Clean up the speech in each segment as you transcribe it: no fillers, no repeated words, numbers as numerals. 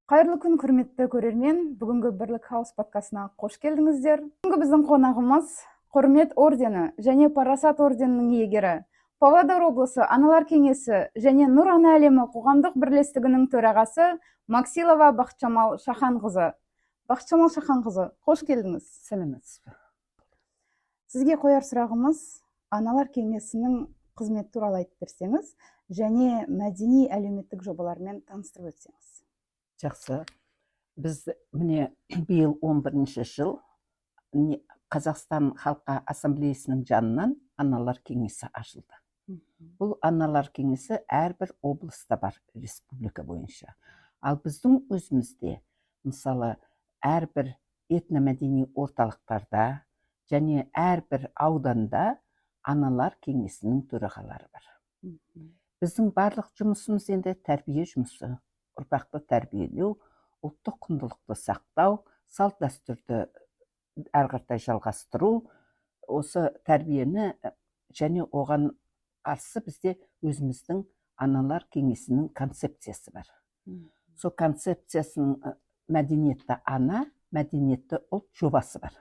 Қайырлы күн, құрметті көрермен. Бүгінгі Бірлік Хаус подкастына қош келдіңіздер. Бүгінгі біздің қонағымыз Құрмет ордені және Парасат орденінің иегері, Павлодар облысы Аналар кеңесі және Нұр ана әлемі қоғамдық бірлестігінің төрағасы Максилова Бақытжамал Шаханқызы. Бақытжамал Шаханқызы, қош келдіңіз. Сәлеметсіз бе? Сізге қояр сұрағымыз Аналар кеңесінің қызметі туралы айтып берсеңіз және мәдени әлеуметтік жобалармен таныстырып өтсеңіз. Жақсы. Біз міне биыл 11-ші жыл Қазақстан Халқы Ассамблеясының жанынан Аналар кеңесі ашылды. Бұл Аналар кеңесі әрбір облыста бар республика бойынша. Ал біздің өзімізде, мысалы, әрбір этномәдени орталықтарда және әрбір ауданда Аналар кеңесінің төрағалары бар. Біздің барлық жұмысымыз енді тәрбие жұмысы, ұрпақты тәрбиелеу, ұлттық құндылықты сақтау, салт дәстүрді әрі жалғастыру, осы тәрбиені және оған қарсы бізде өзіміздің Аналар кеңесінің концепциясы бар. Сол концепциясының мәдениетті ана, мәдениетті ұлт жобасы бар.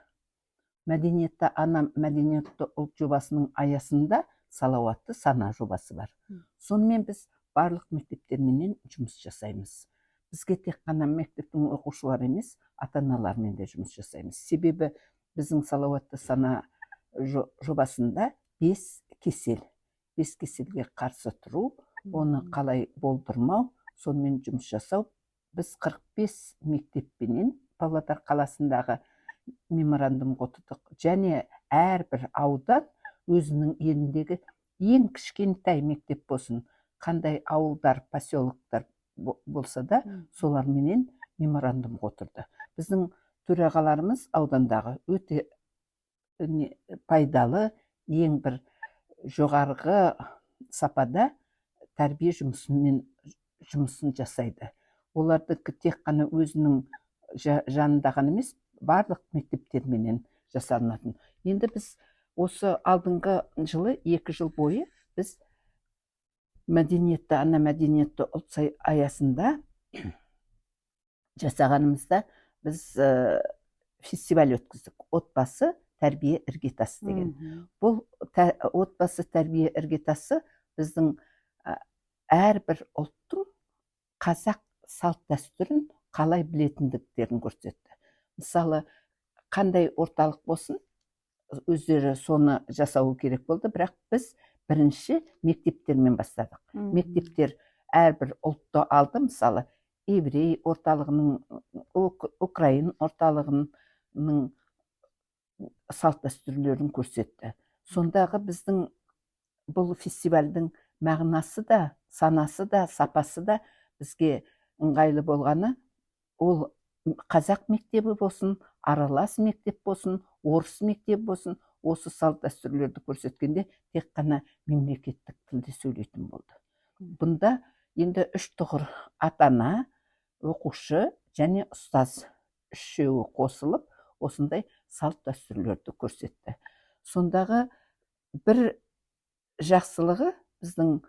Мәдениетті ана, мәдениетті ұлт жобасының аясында салауатты сана жобасы бар. Сонымен біз барлық мектептермен жұмыс жасаймыз. Бізге тек қана мектептің оқушылары емес, ата-аналармен де жұмыс жасаймыз. Себебі біздің салауатты сана жобасында 5 кесел. 5 кеселге қарсы тұру, оны қалай болдырмау, сонымен жұмыс жасау. Біз 45 мектеппенен Павлодар қаласындағы меморандум отырдық. Және әрбір аудан өзінің еліндегі ең кішкентай мектеп болсын, қандай ауылдар, поселоктар болса да, соларменен меморандум отырды. Біздің төрағаларымыз аудандағы өте пайдалы, ең бір жоғарғы сапада тәрбие жұмысын жасайды. Оларды тек қана өзінің жанында ғана емес, барлық мектептерменен жасалынатын. Енді біз осы алдыңғы жылы 2 жыл бойы біз мәдениетті ана, мәдениетті ұлт аясында жасағанымызда біз фестиваль өткіздік. Отбасы тәрбие іргетасы деген. Бұл отбасы тәрбие іргетасы біздің әрбір ұлттың қазақ салт дәстүрін қалай білетіндіктерін көрсетті. Мысалы, қандай орталық болсын, өздері соны жасауы керек болды, бірақ біз бірінші мектептермен бастадық. Мектептер әрбір ұлтты алды, мысалы, еврей орталығының, украин орталығының салт дәстүрлерін көрсетті. Сондағы біздің бұл фестивальдің мағынасы да, санасы да, сапасы да бізге ыңғайлы болғаны, ол қазақ мектебі болсын, аралас мектеп болсын, орыс мектебі болсын, осы салт дәстүрлерді көрсеткенде тек қана мемлекеттік тілде сөйлейтін болды. Бұнда енді 3 тұғыр ата-ана, оқушы және ұстаз үшеуі қосылып, осындай салт дәстүрлерді көрсетті. Сондағы бір жақсылығы біздің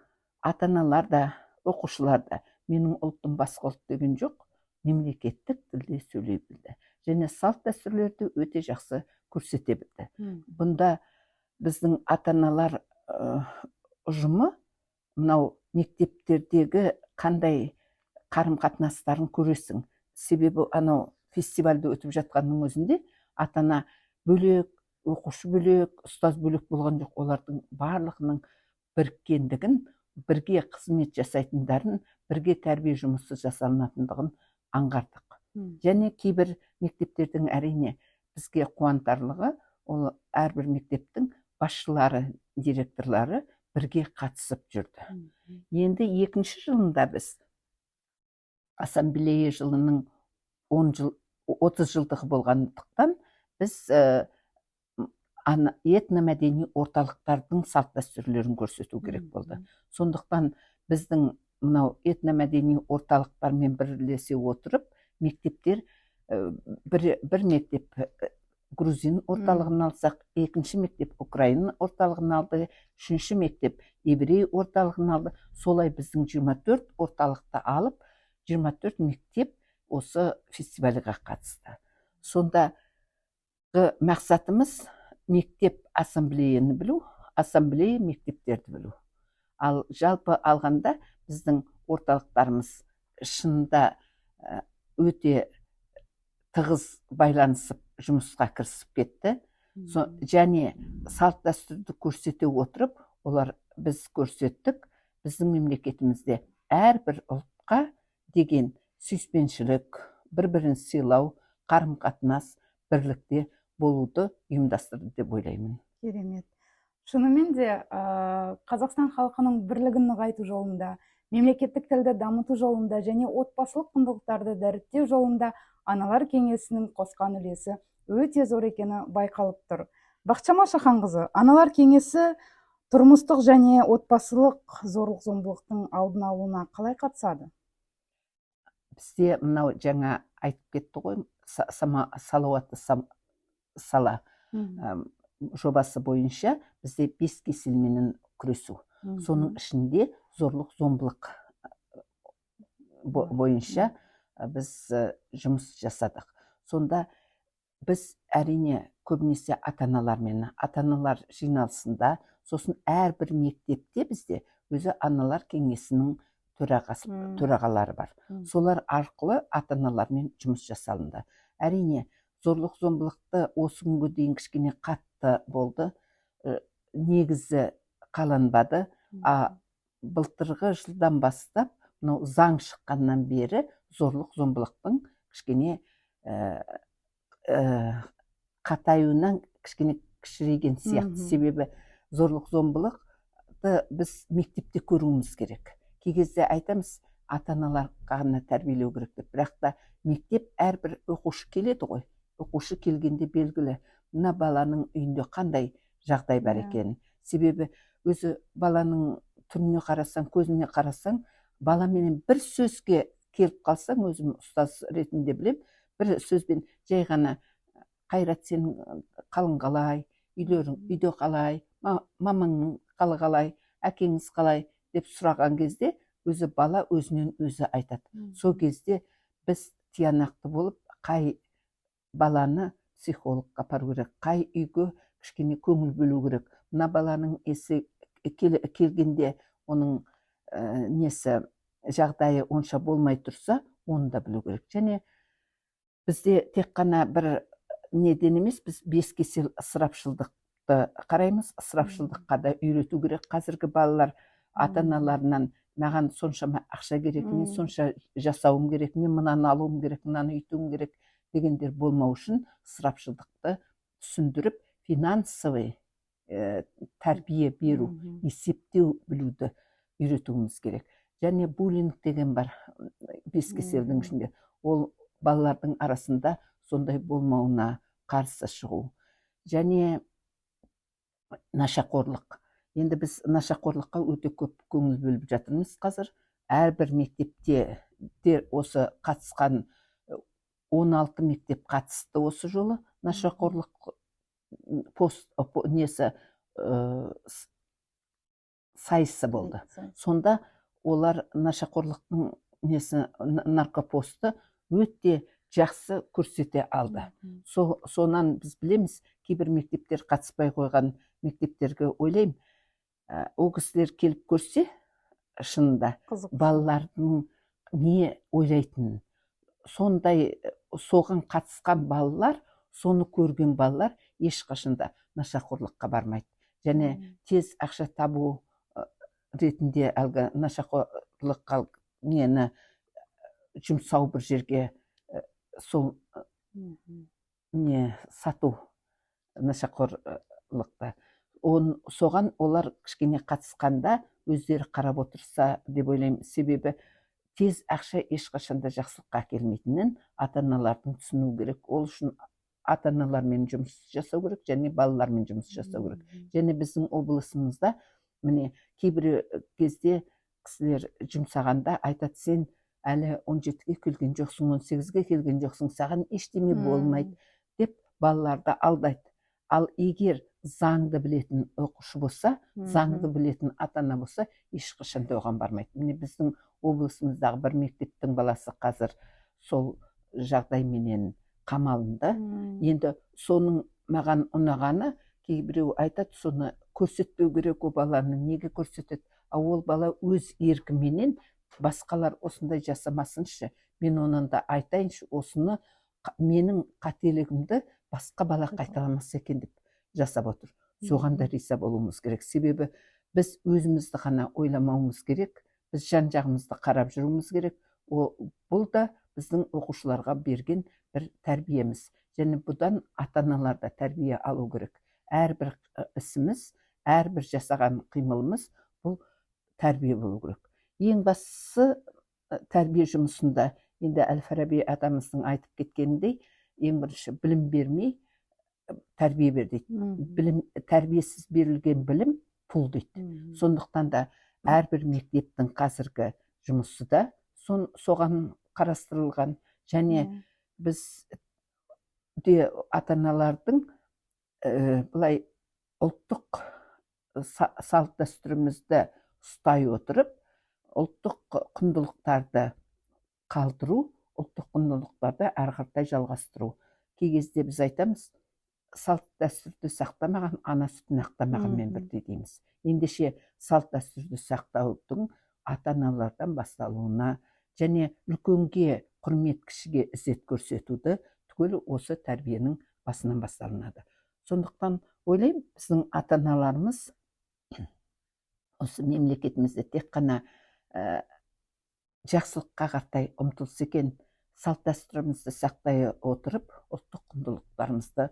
ата-аналар да, оқушылар да, менің ұлтым басқа ұлт деген жоқ, мемлекеттік тілде сөйлей білді. Және салт дәстүрлерді өте жақсы көрсете білді. Бұнда біздің ата-аналар ұжымы мынау мектептердегі қандай қарым-қатынастарын көресің. Себебі анау фестивальді өтіп жатқанның өзінде ата-ана бөлек, оқушы бөлек, ұстаз бөлек болған жоқ. Олардың барлығының біріккендігін, бірге қызмет жасайтындарын, бірге тәрбие жұмысы жасалынатындығын аңғардық. Және кейбір мектептердің әрине бізге қуантарлығы, ол әрбір мектептің басшылары, директорлары бірге қатысып жүрді. Енді 2-ші жылында біз ассамблея жылының 30 жылдығы болғандықтан біз этномәдени орталықтардың салт дәстүрлерін көрсету керек болды. Сондықтан біздің мынау этномәдени орталықтармен бірлесе отырып, мектептер, бір мектеп грузин орталығын алсақ, 2-ші мектеп украин орталығын алды, 3-ші мектеп еврей орталығын алды. Солай біздің 24 орталықты алып, 24 мектеп осы фестивальға қатысты. Сонда мақсатымыз мектеп ассамблеяны білу, ассамблея мектептерді білу. Ал жалпы алғанда біздің орталықтарымыз шынында өте тығыз байланысып жұмысқа кірісіп кетті. Және салт дәстүрді көрсете отырып, олар біз көрсеттік, біздің мемлекетімізде әрбір ұлтқа деген сүйіспеншілік, бір-бірін сыйлау, қарым-қатынас, бірлікте болуды ұйымдастырды деп ойлаймын. Керемет. Шынымен де Қазақстан халқының бірлігін нығайту жолында, мемлекеттік тілді дамыту жолында және отбасылық құндылықтарды дәріптеу жолында аналар кеңесінің қосқан үлесі өте зор екені байқалып тұр. Бақытжамал Шаханқызы, аналар кеңесі тұрмыстық және отбасылық зорлық-зомбылықтың алдын алуына қалай қатысады? Бізде мынау жаңа айтып кетті ғой, салауатты сала жобасы бойынша бізде 5 кеселменен күресу. Соның ішінде зорлық-зомбылық бойынша біз жұмыс жасадық. Сонда біз әрине көбінесе ата-аналар жиналысында, сосын әрбір мектепте бізде өзі аналар кеңесінің төрағалары бар. Солар арқылы ата-аналармен жұмыс жасалынды. Әрине зорлық-зомбылықты осы күнге дейін кішкене қатты болды, негізі қаланбады. Былтырғы жылдан бастап, заң шыққаннан бері зорлық-зомбылықтың кішкене қатаюынан кішкене кішірейген сияқты. Себебі зорлық-зомбылықты біз мектепте көруіміз керек. Кей кезде айтамыз, ата-аналар ғана тәрбиелеу керек деп, бірақ та мектеп әрбір оқушы келеді ғой. Оқушы келгенде белгілі, мына баланың үйінде қандай жағдай бар екенін. Себебі өзі баланың түріне қарасаң, көзіне қарасаң, баламенен бір сөзге келіп қалсаң, өзім ұстаз ретінде білем, бір сөзбен жай ғана Қайрат, сенің қалың қалай, үйде қалай, мамаңның қалы қалай, әкеңіз қалай деп сұраған кезде, өзі бала өзінен өзі айтады. Сол кезде біз тиянақты болып, қай баланы психологқа апару керек, қай үйге кішкене көңіл бөлу керек. Мына баланың есі келгенде оның жағдайы онша болмай тұрса, оны да білу керек. Және бізде тек қана бір неден емес, біз 5 кесел ысырапшылдықты қараймыз. Ысырапшылдыққа да үйрету керек. Қазіргі балалар ата-аналарынан маған соншама ақша керек, мен сонша жасауым керек, мен мынаны алуым керек, мынаны үйтуім керек дегендер болмау үшін ысырапшылдықты түсіндіріп, финансовый тәрбие беру, есептеу білуді үйретуіміз керек. Және буллинг деген бар 5 кеселдің ішінде. Ол балалардың арасында сондай болмауына қарсы шығу. Және нашақорлық. Енді біз нашақорлыққа өте көп көңіл бөліп жатырмыз қазір. Әрбір мектепте осы қатысқан 16 мектеп қатысты осы жолы нашақорлық сайысы болды. Сонда олар нашақорлықтың наркопосты өте жақсы көрсете алды. Сонан біз білеміз, кейбір мектептер қатыспай қойған мектептерге ойлаймын, ол кісілер келіп көрсе, шынында балалардың не ойлайтынын, сондай соған қатысқан балалар, соны көрген балалар ешқашында нашақорлыққа бармайды. Және тез ақша табу ретінде әлгі нашақорлыққа нені жұмсау бір жерге сол сату нашақорлықты. Соған олар кішкене қатысқанда өздері қарап отырса деп ойлаймын. Себебі тез ақша ешқашанда жақсылыққа әкелмейтінін ата-аналардың түсіну керек. Ол үшін ата-аналармен жұмыс жасау керек, және балалармен жұмыс жасау керек. Және біздің облысымызда міне кейбір кезде кісілер жұмсағанда айтады, сен әлі 17-ге келген жоқсың, 18-ге келген жоқсың, саған ештеме болмайды деп балаларды алдайды. Ал егер заңды білетін оқушы болса, заңды білетін ата-ана болса, ешқашанда оған бармайды. Міне біздің облысымыздағы бір мектептің баласы қазір сол жағдайменен қамалында. Енді соның маған ұнағаны, кейбіреу айтады, соны көрсетпеу керек, ол баланы неге көрсетеді? Ол бала өз еркіменен басқалар осындай жасамасыншы, мен онын да айтайыншы, осыны менің қателігімді басқа бала қайталамас екен деп жасап отыр. Соған да риза болуымыз керек. Себебі біз өзімізді ғана ойламауымыз керек, біз жан жағымызды қарап жүруіміз керек. Бұл да біздің оқушыларға берген бір тәрбиеміз. Және бұдан ата-аналар да тәрбие алу керек. Әрбір ісіміз, әрбір жасаған қимылымыз бұл тәрбие болу керек. Ең бастысы тәрбие жұмысында, енді Әл-Фараби атамыздың айтып кеткеніндей, ең бірінші білім бермей тәрбие бер дейді. Тәрбиесіз берілген білім пұл дейді. Сондықтан да әрбір мектептің қазіргі жұмысы да соған қарастырылған. Және біз де ата-аналардың былай ұлттық салт дәстүрімізді ұстай отырып, ұлттық құндылықтарды қалдыру, ұлттық құндылықтарды әрі қаратай жалғастыру. Кей кезде біз айтамыз, салт дәстүрді сақтамаған ана сүтін ақтамағанмен бірдей дейміз. Ендеше салт дәстүрді сақтаудың ата-аналардан басталуына және үлкенге құрмет, кішіге ізет көрсетуді түгел осы тәрбиенің басынан басталынады. Сондықтан ойлаймын, біздің ата-аналарымыз осы мемлекетімізде тек қана жақсылыққа қарай ұмтылса екен, салт дәстүрімізді сақтай отырып, ұлттық құндылықтарымызды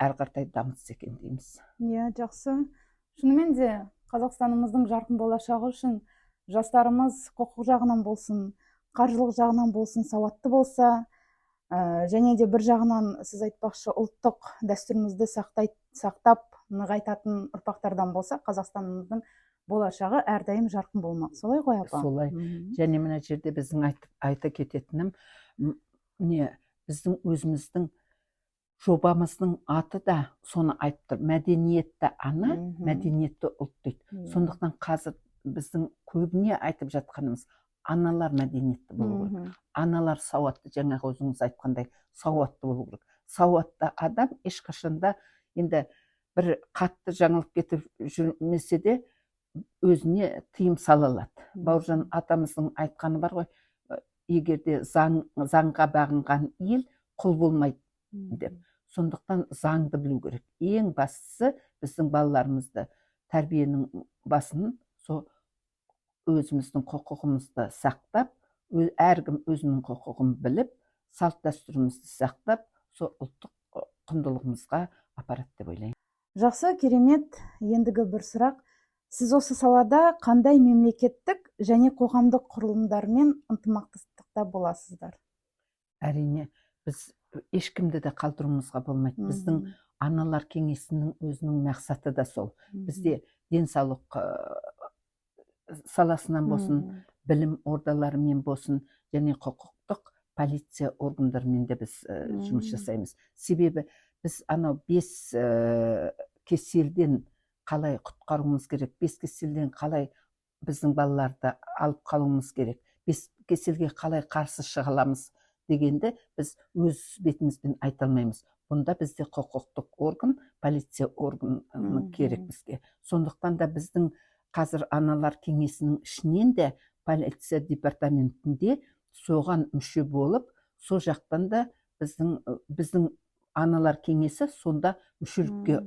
әрі қарай дамытса екен дейміз. Иә, жақсы. Шынымен де Қазақстанымыздың жарқын болашағы үшін жастарымыз құқық жағынан болсын, қаржылық жағынан болсын, сауатты болса, және де бір жағынан сіз айтпақшы ұлттық дәстүрімізді сақтап нығайтатын ұрпақтардан болса, Қазақстанымыздың болашағы әрдайым жарқын болмақ. Солай ғой, апа? Солай. Және мына жерде біздің айта кететінім, біздің өзіміздің жобамыздың аты да соны айтып тұр. Мәдениетті ана, мәдениетті ұлт дейді. Сондықтан қазір біздің көбіне айтып жатқанымыз, аналар мәдениетті болу керек. Аналар сауатты, жаңағы өзіңіз айтқандай сауатты болу керек. Сауатты адам ешқашанда енді бір қатты жаңылып кетіп жүрмесе де өзіне тыйым сала алады. Бауыржан атамыздың айтқаны бар ғой, егерде заңға бағынған ел құл болмайды деп. Сондықтан заңды білу керек. Ең бастысы біздің балаларымызды тәрбиенің басын өзіміздің құқығымызды сақтап, әркім өзінің құқығын біліп, салт дәстүрімізді сақтап, сол ұлттық құндылығымызға апарады деп ойлаймын. Жақсы, керемет. Ендігі бір сұрақ. Сіз осы салада қандай мемлекеттік және қоғамдық құрылымдармен ынтымақтастықта боласыздар? Әрине, біз ешкімді де қалдыруымызға болмайды. Біздің аналар кеңесінің өзінің мақсаты да сол. Бізде денсаулық саласынан болсын, білім ордаларымен болсын, және құқықтық полиция органдарымен де біз жұмыс жасаймыз. Себебі біз анау 5 кеселден қалай құтқаруымыз керек, 5 кеселден қалай біздің балаларды алып қалуымыз керек, 5 кеселге қалай қарсы шыға аламыз дегенді біз өз бетімізбен айта алмаймыз. Бұнда бізде құқықтық орган, полиция органы керек бізге. Сондықтан да біздің қазір аналар кеңесінің ішінен де полиция департаментінде соған мүше болып, сол жақтан да біздің аналар кеңесі сонда мүшелікке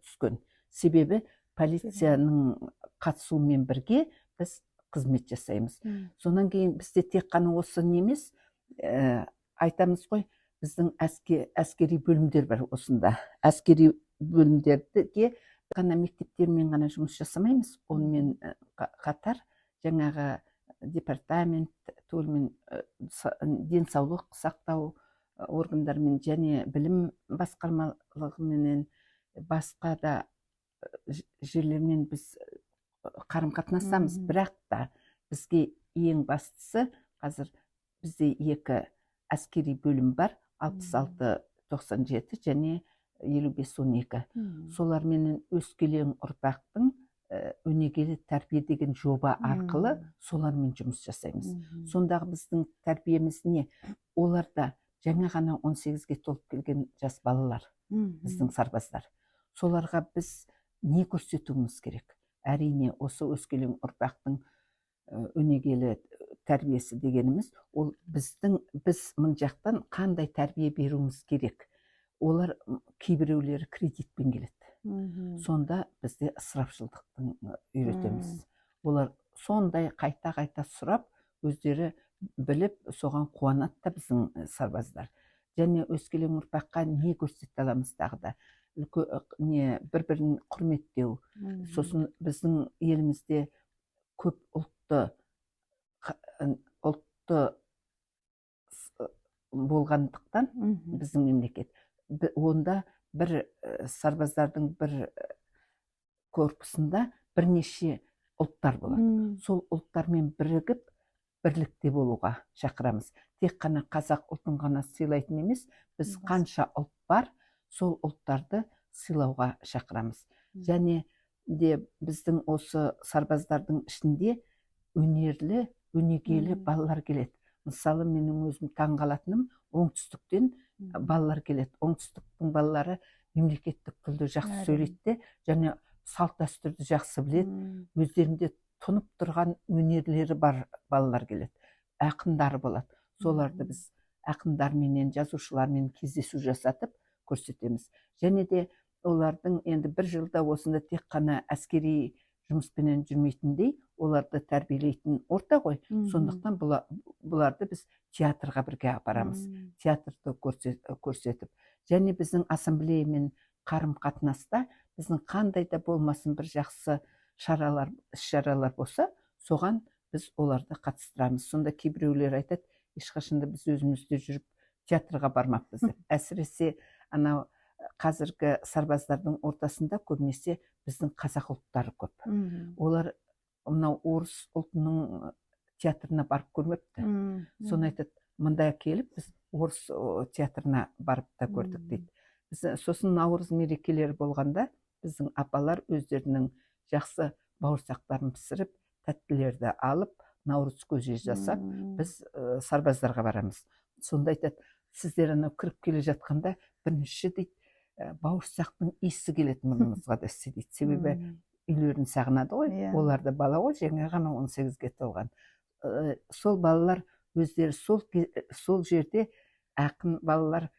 түскен. Себебі полицияның қатысуымен бірге біз қызмет жасаймыз. Сонан кейін бізде тек қана осы немес, айтамыз ғой, біздің әскери бөлімдер бар осында. Әскери бөлімдерге ғана мектептермен ғана жұмыс жасамаймыз. Онымен қатар жаңағы департамент, денсаулық сақтау органдарымен және білім басқармалығымен басқа да жерлермен біз қарым-қатынасамыз. Бірақ та бізге ең бастысы қазір бізде 2 әскери бөлім бар, 66-97 және 55-12. Солармен өскелең ұрпақтың өнегелі тәрбие деген жоба арқылы солармен жұмыс жасаймыз. Сондағы біздің тәрбиеміз не? оларда жаңа ғана 18-ге толып келген жас балалар, біздің сарбаздар. Соларға біз не көрсетуіміз керек? Әрине, осы өскелең ұрпақтың өнегелі тәрбиесі дегеніміз, ол біз мын жақтан қандай тәрбие беруіміз керек? Олар кейбіреулері кредитпен келеді. Сонда бізде ысырапшылдықтың үйретеміз. Олар сондай қайта сұрап, өздері біліп, соған қуанады да біздің сарбаздар. Және өскелең ұрпаққа не көрсете аламыз тағы да? Бір-бірін құрметтеу. Сосын біздің елімізде көп ұлтты болғандықтан біздің мемлекет, онда бір сарбаздардың бір корпусында бірнеше ұлттар болады. Сол ұлттармен бірігіп, бірлікте болуға шақырамыз. Тек қана қазақ ұлтын ғана сыйлайтын емес, біз қанша ұлт бар, сол ұлттарды сыйлауға шақырамыз. Және де біздің осы сарбаздардың ішінде өнерлі, өнегелі балалар келеді. Мысалы, менің өзім таңғалатыным, оңтүстіктен балалар келеді. Оңтүстіктің балалары мемлекеттік тілді жақсы сөйлейді, және салт дәстүрді жақсы біледі. Өздерінде тұнып тұрған өнерлері бар балалар келеді. Ақындары болады. Соларды біз ақындарменен, жазушылармен кездесу жасатып көрсетеміз. Және де олардың енді бір жылда осында тек қана әскери жұмыспенен жүрмейтіндей, оларды тәрбиелейтін орта ғой. Сондықтан бұларды біз театрға бірге апарамыз. Театрды көрсетіп. Және біздің ассамблеямен қарым-қатынаста біздің қандай да болмасын бір жақсы іс-шаралар болса, соған біз оларды қатыстырамыз. Сонда кейбіреулер айтады, ешқашанда біз өзімізде жүріп театрға бармаппыз деп. Әсіресе анау қазіргі сарбаздардың ортасында көбінесе біздің қазақ ұлттары көп. Олар мынау орыс ұлтының театрына барып көрмепті. Соны айтады, мында келіп, біз орыс театрына барып та көрдік дейді. Сосын наурыз мерекелері болғанда, біздің апалар өздерінің жақсы бауырсақтарын пісіріп, тәттілерді алып, наурыз көже жасап, біз сарбаздарға барамыз. Сонда айтады, сіздер анау кіріп келе жатқанда, бірінші дейді, бауырсақтың иісі келеді мұрнымызға десе дейді. Себебі үйлерін сағынады ғой, олар да бала ғой, жаңа ғана 18-ге толған. Сол балалар өздері сол жерде ақын балалар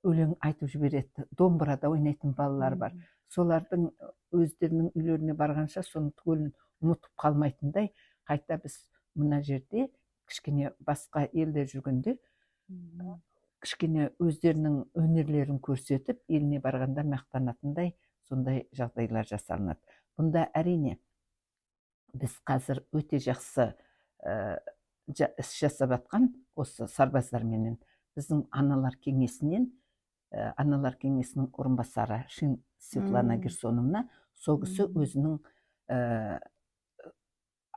өлең айтып жібереді. Домбырада ойнайтын балалар бар. Солардың өздерінің үйлеріне барғанша соның түгелін ұмытып қалмайтындай, қайта біз мына жерде кішкене басқа елде жүргенде кішкене өздерінің өнерлерін көрсетіп, еліне барғанда мақтанатындай сондай жағдайлар жасалынады. Бұнда әрине біз қазір өте жақсы іс жасап жатқан осы сарбаздарменен біздің аналар кеңесінен, аналар кеңесінің орынбасары Светлана Герсоновна, сол кісі өзінің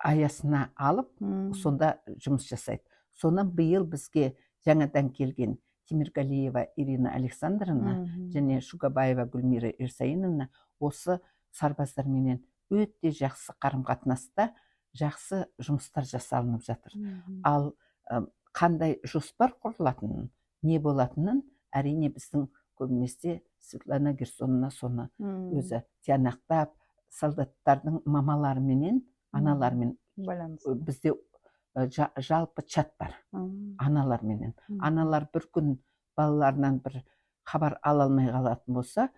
аясына алып, сонда жұмыс жасайды. Сонан биыл бізге жаңадан келген Темиргалиева Ирина Александровна және Шугабаева Гүлмира Ерсайыновна осы сарбаздарменен өте жақсы қарым-қатынаста жақсы жұмыстар жасалынып жатыр. Ал қандай жоспар құрылатынын, не болатынын әрине біздің көбінесе Светлана Герсоновна соны өзі тиянақтап, солдаттардың мамаларыменен, аналармен бізде жалпы чат бар аналарменен. Аналар бір күн балаларынан бір хабар ала алмай қалатын болса,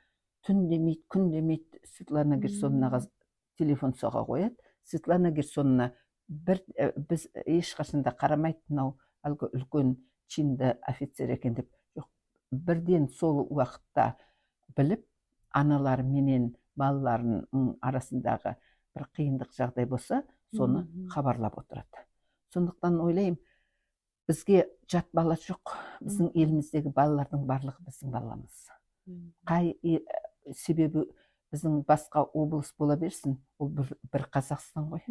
түн демейді, күн демейді, Светлана Герсоновнаға телефон соға қояды. Светлана Герсоновна біз ешқашанда қарамайды, мынау әлгі үлкен чинді офицер екен деп. Жоқ, бірден сол уақытта біліп, аналары менен балаларының арасындағы бір қиындық жағдай болса, соны хабарлап отырады. Сондықтан ойлаймын, бізге жат бала жоқ. Біздің еліміздегі балалардың барлығы біздің баламыз. Себебі біздің басқа облыс бола берсін, ол бір Қазақстан ғой.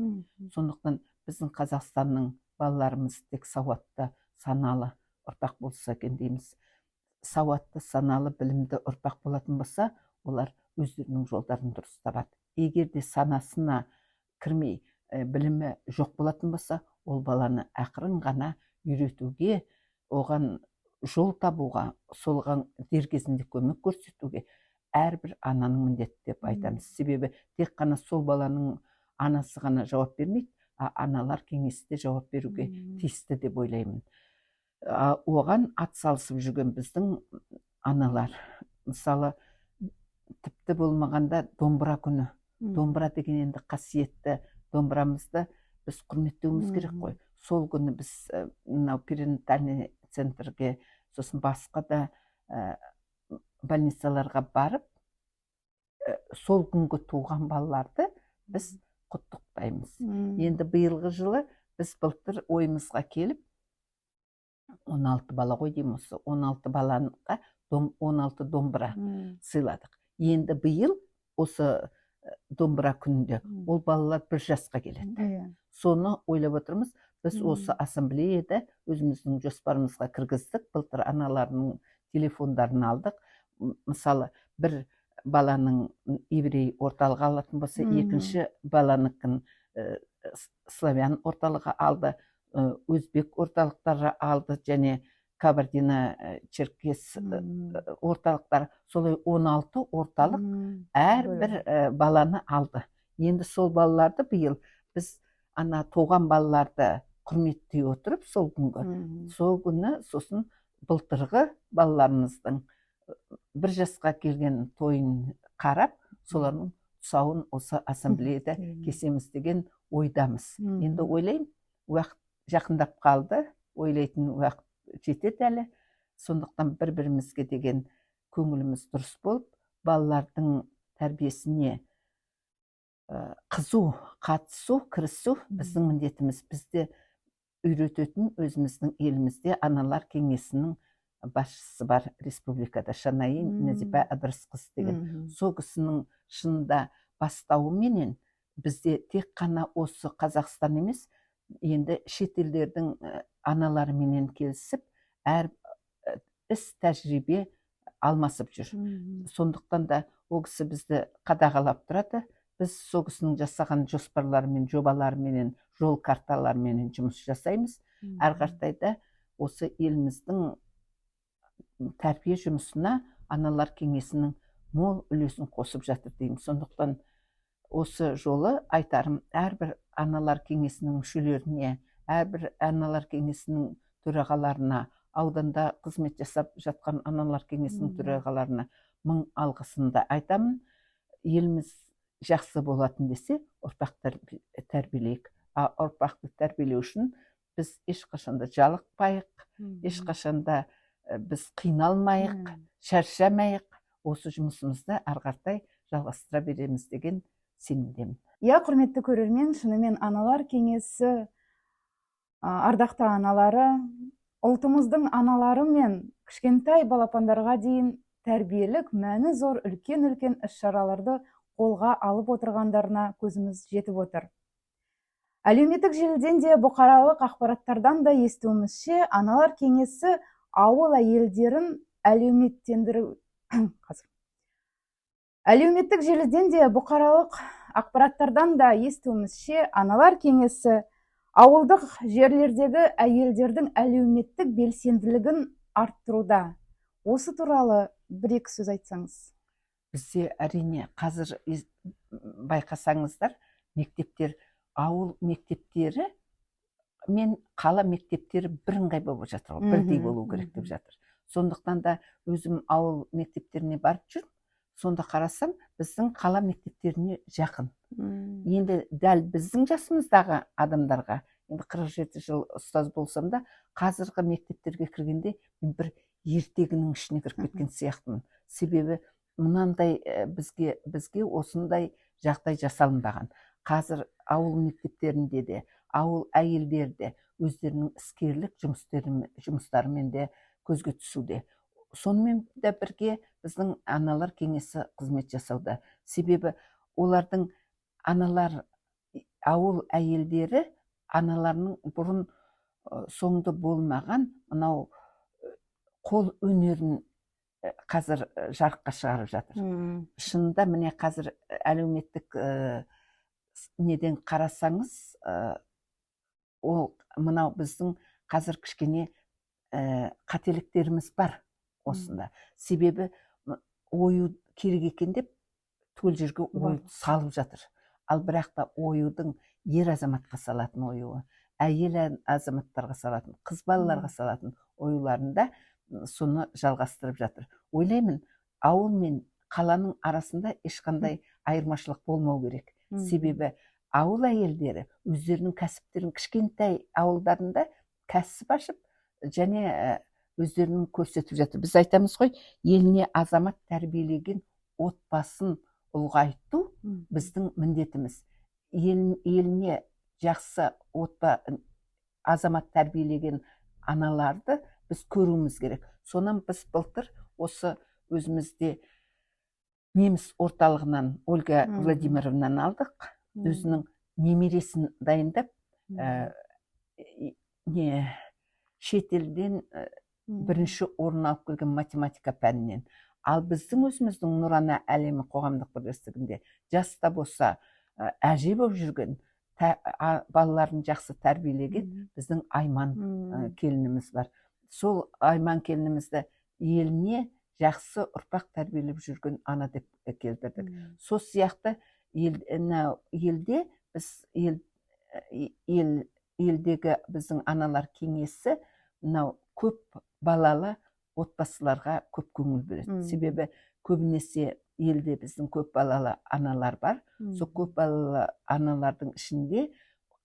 Сондықтан біздің Қазақстанның балаларымыз тек сауатты, саналы ұрпақ болса екен дейміз. Сауатты, саналы, білімді ұрпақ болатын болса, олар өздерінің жолдарын дұрыс табады. Егер де санасына кірмей, білімі жоқ болатын болса, ол баланы ақырын ғана үйретуге, оған жол табуға, солған дер кезінде көмек көрсетуге әрбір ананың міндеті деп айтамыз. Себебі тек қана сол баланың анасы ғана жауап бермейді, аналар кеңесі де жауап беруге тиісті деп ойлаймын. Оған атсалысып жүрген біздің аналар, мысалы, тіпті болмағанда домбыра күні. Домбыра деген енді қасиетті домбырамызды біз құрметтеуіміз керек қой. Сол күні біз мынау перинатальный центрге, сосын басқа да больницаларға барып, сол күнгі туған балаларды біз құттықтаймыз. Енді биылғы жылы біз былтыр ойымызға келіп, 16 бала ғой деймін, осы 16 балаға 16 домбыра сыйладық. Енді биыл осы домбыра күнінде ол балалар 1 жасқа келеді. Соны ойлап отырмыз, біз осы ассамблеяда өзіміздің жоспарымызға кіргіздік. Былтыр аналарының телефондарын алдық. Мысалы, бір баланың еврей орталығы алатын болса, екінші баланыкін славян орталығы алды, өзбек орталықтары алды, және Кабардино-Черкес орталықтары. Солай 16 орталық әрбір баланы алды. Енді сол балаларды биыл біз туған балаларды құрметтей отырып, сол күні, сосын былтырғы балаларымыздың 1 жасқа келген тойын қарап, солардың тұсауын осы ассамблеяда кесеміз деген ойдамыз. Енді ойлаймын, уақыт жақындап қалды, ойлайтын уақыт жетеді әлі. Сондықтан бір-бірімізге деген көңіліміз дұрыс болып, балалардың тәрбиесіне қызу қатысу, кірісу біздің міндетіміз. Бізде үйрететін өзіміздің елімізде аналар кеңесінің басшысы бар республикада, Шанайи Назипа Ыдырысқызы деген. Сол кісінің шынында бастауыменен бізде тек қана осы Қазақстан емес, енді шетелдердің аналарыменен келісіп, әр іс тәжірибе алмасып жүр. Сондықтан да ол кісі бізді қадағалап тұрады. Біз сол кісінің жасаған жоспарларымен, жобаларыменен, жол карталарыменен жұмыс жасаймыз. Әрқашанда осы еліміздің тәрбие жұмысына аналар кеңесінің мол үлесін қосып жатыр деймін. Сондықтан осы жолы айтарым, әрбір аналар кеңесінің мүшелеріне, әрбір аналар кеңесінің төрағаларына, ауданда қызмет жасап жатқан аналар кеңесінің төрағаларына мың алғысымды айтамын. Еліміз жақсы болатын десе, ұрпақ тәрбиелейік. Ұрпақты тәрбиелеу үшін біз ешқашанда жалықпайық, ешқашанда біз қиналмайық, шаршамайық. Осы жұмысымызды әрқартай жалғастыра береміз деген сенімдемін. Құрметті көрермен, шынымен аналар кеңесі ардақты аналары, ұлтымыздың аналары мен кішкентай балапандарға дейін тәрбиелік мәні зор үлкен-үлкен іс-шараларды қолға алып отырғандарына көзіміз жетіп отыр. Әлеуметтік желіден де, бұқаралық ақпараттардан да естуімізше, аналар кеңесі ауыл әйелдерін әлеуметтік желіден де, бұқаралық ақпараттардан да естуімізше, аналар кеңесі ауылдық жерлердегі әйелдердің әлеуметтік белсенділігін арттыруда. Осы туралы бір-екі сөз айтсаңыз. Бізде әрине қазір байқасаңыздар, мектептер, ауыл мектептері мен қала мектептері бірыңғай болып жатыр, бірдей болу керек деп жатыр. Сондықтан да өзім ауыл мектептеріне барып жүрмін. Сонда қарасам, біздің қала мектептеріне жақын. Енді дәл біздің жасымыздағы адамдарға, енді 47 жыл ұстаз болсам да, қазіргі мектептерге кіргенде мен бір ертегінің ішіне кіріп кеткен сияқтымын. Себебі мынандай бізге осындай жағдай жасалынбаған. Қазір ауыл мектептерінде де, ауыл әйелдері өздерінің іскерлік жұмыстарымен де көзге түсуде. Сонымен де бірге біздің аналар кеңесі қызмет жасауда. Себебі олардың ауыл әйелдері аналарының бұрын соңды болмаған мынау қол өнерін қазір жарыққа шығарып жатыр. Шынында міне қазір әлеуметтік неден қарасаңыз, ол мынау біздің қазір кішкене қателіктеріміз бар осында. Себебі ою керек екен деп төл жерге ойды салып жатыр. Ал бірақ та оюдың ер азаматқа салатын оюы, әйел азаматтарға салатын, қыз балаларға салатын оюларында соны жалғастырып жатыр. Ойлаймын, ауыл мен қаланың арасында ешқандай айырмашылық болмау керек. Себебі ауыл әйелдері өздерінің кәсіптерін кішкентай ауылдарында кәсіп ашып және өздерінің көрсетіп жатыр. Біз айтамыз ғой, еліне азамат тәрбиелеген отбасын ұлғайту біздің міндетіміз. Еліне жақсы азамат тәрбиелеген аналарды біз көруіміз керек. Сонан біз былтыр осы өзімізде неміс орталығынан Ольга Владимировнан алдық. Өзінің немересін дайындап, шетелден бірінші орын алып келген математика пәнінен. Ал біздің өзіміздің Нұрана әлемі қоғамдық бірлестігінде жаста болса әже болып жүрген, балаларын жақсы тәрбиелеген біздің Айман келініміз бар. Сол Айман келінімізді еліне жақсы ұрпақ тәрбиелеп жүрген ана деп келтірдік. Сол сияқты елде біз елдегі біздің аналар кеңесі мынау көп балалы отбасыларға көп көңіл бөледі. Себебі көбінесе елде біздің көп балалы аналар бар. Сол көп балалы аналардың ішінде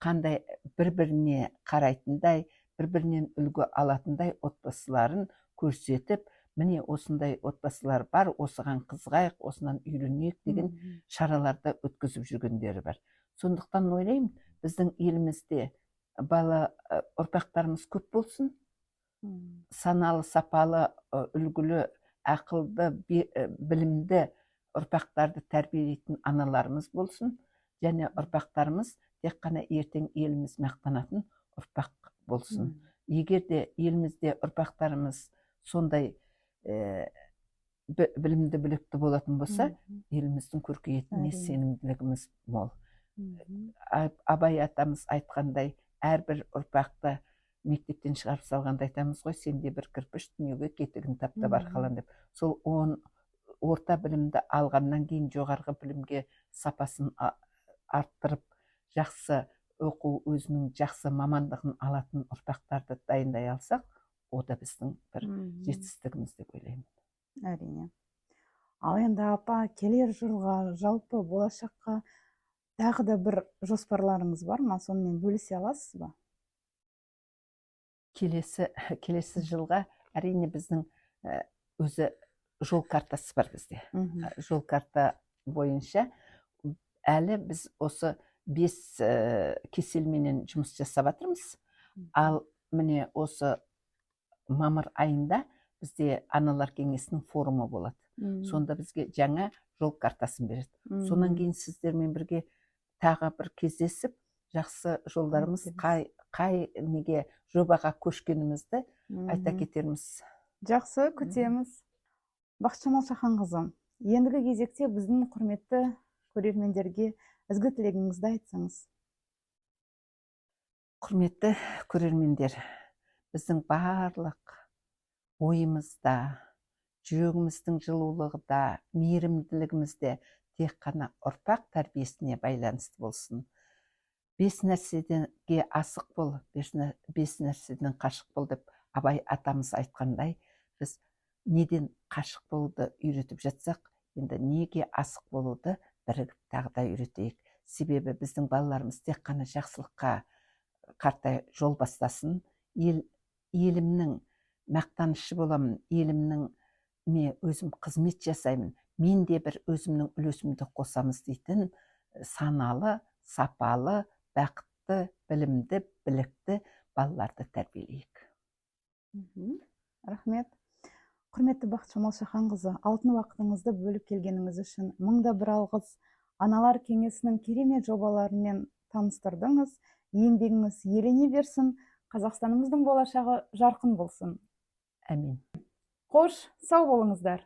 қандай бір-біріне қарайтындай, бір-бірінен үлгі алатындай отбасыларын көрсетіп, міне осындай отбасылар бар, осыған қызғайық, осынан үйренейік деген шараларды өткізіп жүргендері бар. Сондықтан ойлаймын, біздің елімізде бала ұрпақтарымыз көп болсын, саналы, сапалы, үлгілі, ақылды, білімді ұрпақтарды тәрбиелейтін аналарымыз болсын, және ұрпақтарымыз тек қана ертең еліміз мақтанатын ұрпақ болсын. Егер де елімізде ұрпақтарымыз сондай білімді, білікті болатын болса, еліміздің көркейетініне сенімділігіміз мол. Абай атамыз айтқандай, әрбір ұрпақты мектептен шығарып салғанда айтамыз ғой, сенде бір кірпіш дүниеге кетігін таптап арқалан деп. Сол орта білімді алғаннан кейін жоғарғы білімге сапасын арттырып, жақсы оқу, өзінің жақсы мамандығын алатын ұрпақтарды дайындай алсақ, о да біздің бір жетістігіміз деп ойлаймын. Әрине. Ал енді апа, келер жылға, жалпы болашаққа тағы да бір жоспарларыңыз бар ма? Сонымен бөлісе аласыз ба? Келесі жылға әрине біздің өзі жол картасы бар бізде. Жол карта бойынша әлі біз осы 5 кеселменен жұмыс жасап жатырмыз. Ал міне осы мамыр айында бізде аналар кеңесінің форумы болады. Сонда бізге жаңа жол картасын береді. Сонан кейін сіздермен бірге тағы бір кездесіп, жақсы жолдарымыз қай неге жобаға көшкенімізді айта кетерміз. Жақсы, күтеміз. Бақытжамал Шаханқызы, ендігі кезекте біздің құрметті көрермендерге ізгі тілегіңізді айтсаңыз. Құрметті көрермендер, біздің барлық ойымызда, жүрегіміздің жылулығында, мейірімділігімізде тек қана ұрпақ тәрбиесіне байланысты болсын. 5 нәрседенге асық бол, 5 нәрседен қашық бол деп Абай атамыз айтқандай, біз неден қашық болуды үйретіп жатсақ, енді неге асық болуды бірігіп тағы да үйретейік. Себебі біздің балаларымыз тек қана жақсылыққа қартай жол бастасын, елімнің мақтанышы боламын, елімнің өзім қызмет жасаймын, мен де бір өзімнің үлесімді қосамыз дейтін саналы, сапалы, бақытты, білімді, білікті балаларды тәрбиелейік. Рахмет. Құрметті Бақытжамал Шаханқызы, алтын уақытыңызды бөліп келгеніңіз үшін мыңда бір алғыс. Аналар кеңесінің керемет жобаларымен таныстырдыңыз. Еңбегіңіз елене берсін, Қазақстанымыздың болашағы жарқын болсын. Әмин. Қош, сау болыңыздар.